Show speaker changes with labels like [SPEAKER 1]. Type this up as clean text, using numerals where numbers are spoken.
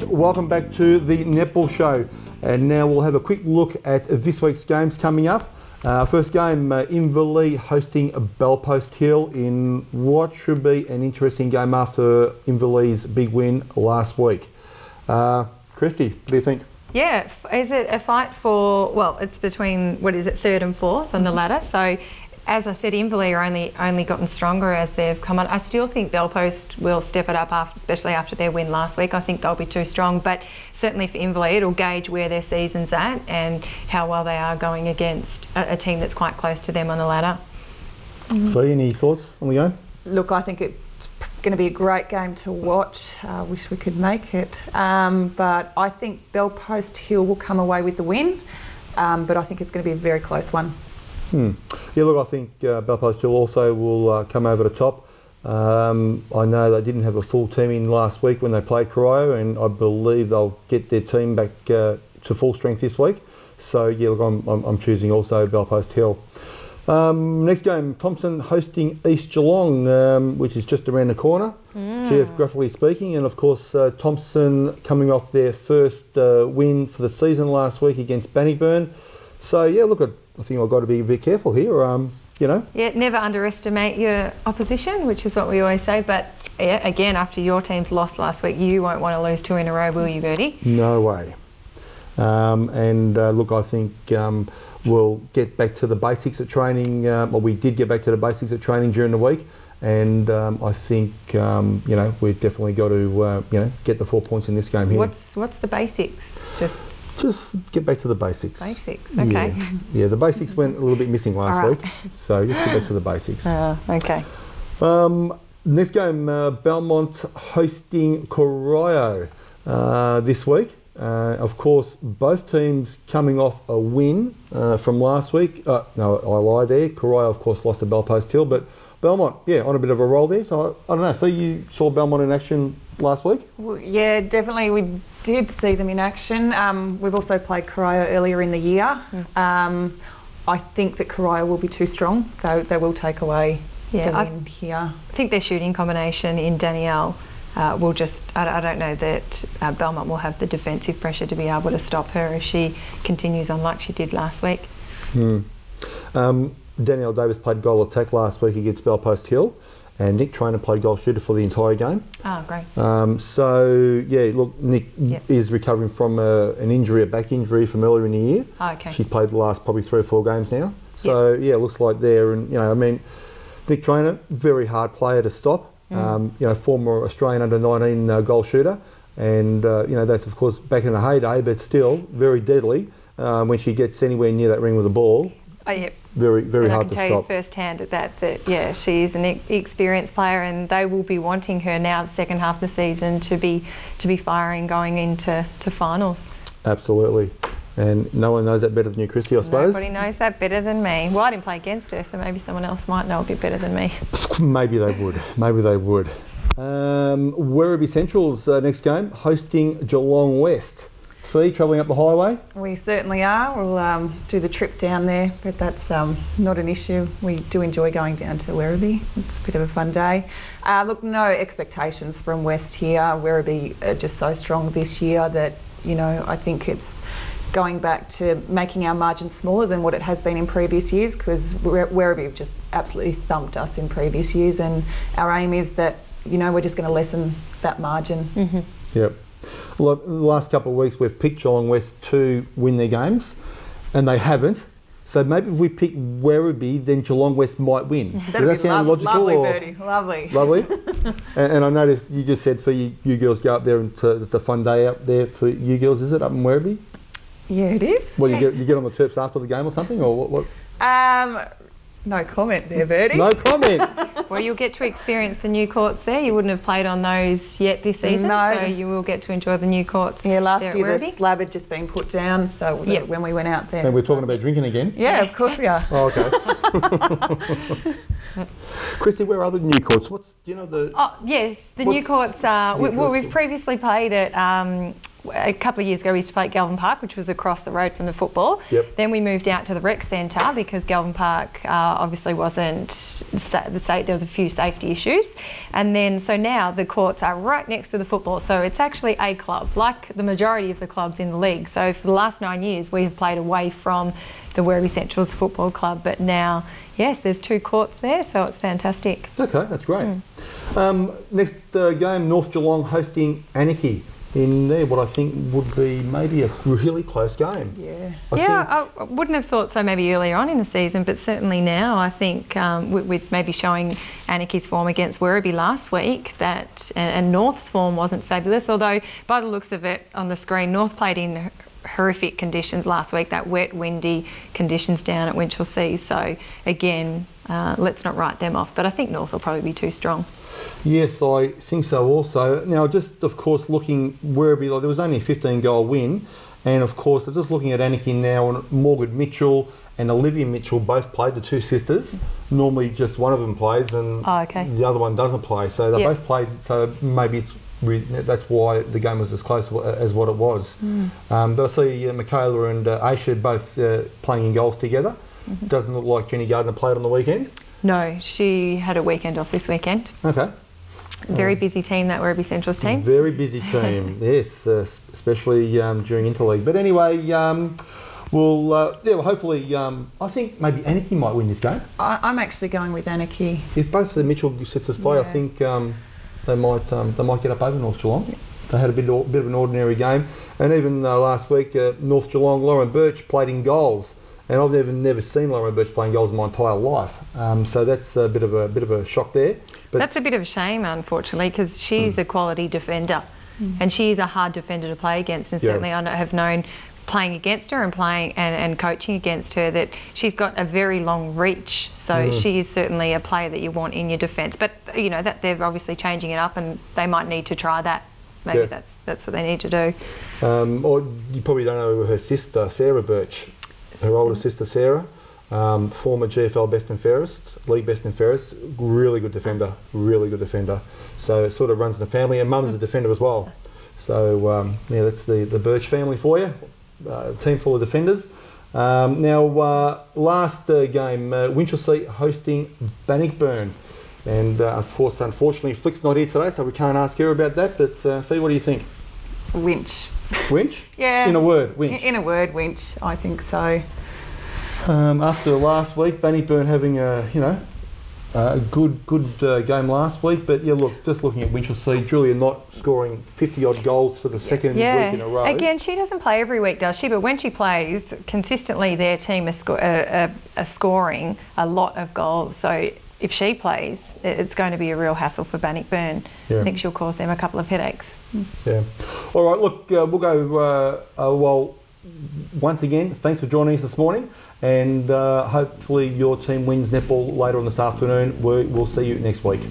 [SPEAKER 1] And welcome back to the Netball Show. And now we'll have a quick look at this week's games coming up. First game, Inverleigh hosting Bellpost Hill in what should be an interesting game after Inverleigh's big win last week. Kristy, what do you think?
[SPEAKER 2] Yeah, is it a fight for, well, it's between, what is it, third and fourth on the ladder. So, as I said, Inverleigh are only gotten stronger as they've come on. I still think Bellpost will step it up, especially after their win last week. I think they'll be too strong, but certainly for Inverleigh, it'll gauge where their season's at and how well they are going against a team that's quite close to them on the ladder.
[SPEAKER 1] Fee, any thoughts on the game?
[SPEAKER 3] Look, I think it's going to be a great game to watch. Wish we could make it. But I think Bellpost Hill will come away with the win, but I think it's going to be a very close one.
[SPEAKER 1] Yeah, look, I think Bellpost Hill also will come over the top. I know they didn't have a full team in last week when they played Corio, and I believe they'll get their team back to full strength this week. So, yeah, look, I'm choosing also Bellpost Hill. Next game, Thompson hosting East Geelong, which is just around the corner, geographically speaking. And, of course, Thompson coming off their first win for the season last week against Bannockburn. So, yeah, look, I think I've got to be a bit careful here, you know. Yeah,
[SPEAKER 2] never underestimate your opposition, which is what we always say. But, yeah, again, after your team's lost last week, you won't want to lose two in a row, will you, Birdie?
[SPEAKER 1] No way. Look, I think we'll get back to the basics at training. Well, we did get back to the basics at training during the week. And I think, you know, we've definitely got to, you know, get the 4 points in this game here.
[SPEAKER 2] What's the basics?
[SPEAKER 1] Just get back to the basics.
[SPEAKER 2] Basics, okay.
[SPEAKER 1] Yeah, the basics went a little bit missing last week, so just get back to the basics.
[SPEAKER 2] Okay.
[SPEAKER 1] Next game, Belmont hosting Corio this week. Of course, both teams coming off a win from last week. No, I lie there. Corio, of course, lost to Bellpost Hill, but Belmont, yeah, on a bit of a roll there. So I don't know, Fee, you saw Belmont in action last week?
[SPEAKER 3] Well, yeah, definitely. We did see them in action. We've also played Corio earlier in the year. I think that Corio will be too strong. They will take away the win here.
[SPEAKER 2] I think their shooting combination in Danielle will just, I don't know that Belmont will have the defensive pressure to be able to stop her if she continues on like she did last week.
[SPEAKER 1] Danielle Davis played goal attack last week against Bellpost Hill, and Nick Traynor played goal shooter for the entire game.
[SPEAKER 2] Oh, great.
[SPEAKER 1] So, yeah, look, Nick is recovering from an injury, a back injury from earlier in the year.
[SPEAKER 2] Oh, okay.
[SPEAKER 1] She's played the last probably 3 or 4 games now. So, yeah, it looks like there. And, you know, I mean, Nick Traynor, very hard player to stop. You know, former Australian under-19 goal shooter. And, you know, that's, of course, back in the heyday, but still very deadly when she gets anywhere near that ring with the ball.
[SPEAKER 2] Oh, yeah.
[SPEAKER 1] Very, very hard to stop.
[SPEAKER 2] I can tell you firsthand that yeah, she is an experienced player, and they will be wanting her now the second half of the season to be firing going into finals.
[SPEAKER 1] Absolutely. And no one knows that better than you, Kristy, I suppose.
[SPEAKER 2] Nobody knows that better than me. Well, I didn't play against her, so maybe someone else might know a bit better than me.
[SPEAKER 1] Maybe they would. Maybe they would. Werribee Central's next game, hosting Geelong West. Fee, travelling up the highway?
[SPEAKER 3] We certainly are. We'll do the trip down there, but that's not an issue. We do enjoy going down to Werribee. It's a bit of a fun day. Look, no expectations from West here. Werribee are just so strong this year that, you know, I think it's going back to making our margin smaller than what it has been in previous years, because Werribee have just absolutely thumped us in previous years, and our aim is that, you know, we're just going to lessen that margin.
[SPEAKER 1] Yep. Well, the last couple of weeks we've picked Geelong West to win their games, and they haven't. So maybe if we pick Werribee, then Geelong West might win. Does that sound logical?
[SPEAKER 3] Lovely, Birdie. Lovely.
[SPEAKER 1] Lovely. And I noticed you just said for you girls go up there, and it's a fun day up there for you girls, is it, up in Werribee?
[SPEAKER 3] Yeah, it is.
[SPEAKER 1] Well, you get on the Terps after the game or something, or what?
[SPEAKER 3] No comment there, Birdie.
[SPEAKER 1] No comment.
[SPEAKER 2] Well, you'll get to experience the new courts there. You wouldn't have played on those yet this season, so you will get to enjoy the new courts.
[SPEAKER 3] Yeah, last year the slab had just been put down, so when we went out there.
[SPEAKER 1] And we're talking about drinking again?
[SPEAKER 3] Yeah, of course we are.
[SPEAKER 1] Oh, okay. Kristy, where are the new courts? Do you know the...
[SPEAKER 2] Oh, yes, the new courts are... We've previously played at a couple of years ago we used to play at Galvin Park, which was across the road from the football.
[SPEAKER 1] Yep.
[SPEAKER 2] Then we moved out to the rec centre because Galvin Park obviously wasn't there was a few safety issues, and then so now the courts are right next to the football, so it's actually a club like the majority of the clubs in the league. So for the last 9 years we have played away from the Werribee Central's football club, but now yes, there's 2 courts there, so it's fantastic.
[SPEAKER 1] Okay, that's great. Next game, North Geelong hosting Anarchy in there, what I think would be maybe a really close game.
[SPEAKER 3] Yeah.
[SPEAKER 2] I wouldn't have thought so maybe earlier on in the season, but certainly now I think with maybe showing Anarchy's form against Werribee last week, that and North's form wasn't fabulous, although by the looks of it on the screen, North played in horrific conditions last week, that wet, windy conditions down at Winchelsea. So again, let's not write them off, but I think North will probably be too strong.
[SPEAKER 1] Yes, I think so also. Now, just of course looking Werribee, like, there was only a 15-goal win, and of course just looking at Anarchy now, and Morgan Mitchell and Olivia Mitchell both played, the 2 sisters. Normally just one of them plays and the other one doesn't play, so they both played, so maybe that's why the game was as close as what it was. But I see Michaela and Aisha both playing in goals together. Doesn't look like Jenny Gardner played on the weekend.
[SPEAKER 2] No, she had a weekend off this weekend.
[SPEAKER 1] Okay.
[SPEAKER 2] Very busy team, that Werribee Central's team.
[SPEAKER 1] Very busy team, yes, especially during interleague. But anyway, well, hopefully, I think maybe Anarchy might win this game.
[SPEAKER 3] I'm actually going with Anarchy.
[SPEAKER 1] If both the Mitchell sisters play, I think they might get up over North Geelong. They had a bit of an ordinary game, and even last week, North Geelong, Lauren Birch played in goals. And I've never seen Lauren Birch playing goals in my entire life, so that's a bit of a shock there. But
[SPEAKER 2] that's a bit of a shame, unfortunately, because she's a quality defender, and she is a hard defender to play against. And certainly, I have known playing against her and playing and coaching against her that she's got a very long reach. So she is certainly a player that you want in your defence. But you know that they're obviously changing it up, and they might need to try that. Maybe that's what they need to do.
[SPEAKER 1] Or you probably don't know her sister, Sarah Birch. Her older sister Sarah, former GFL best and fairest, league best and fairest, really good defender. So it sort of runs in the family, and Mum's a defender as well. So that's the Birch family for you, team full of defenders. Now last game, Winchelsea hosting Bannockburn, and of course unfortunately Flick's not here today, so we can't ask her about that. But Fee, what do you think?
[SPEAKER 3] Winch.
[SPEAKER 1] Winch?
[SPEAKER 3] Yeah.
[SPEAKER 1] In a word, Winch.
[SPEAKER 3] In a word, Winch. I think so.
[SPEAKER 1] After last week, Bannockburn having a good game last week, but yeah, look, just looking at Winchelsea, Julia not scoring 50-odd goals for the second week in a row.
[SPEAKER 2] Again, she doesn't play every week, does she? But when she plays, consistently their team are scoring a lot of goals. So if she plays, it's going to be a real hassle for Bannockburn. I think she'll cause them a couple of headaches.
[SPEAKER 1] Yeah. All right, look, we'll go, well, once again, thanks for joining us this morning, and hopefully your team wins netball later on this afternoon. We'll see you next week.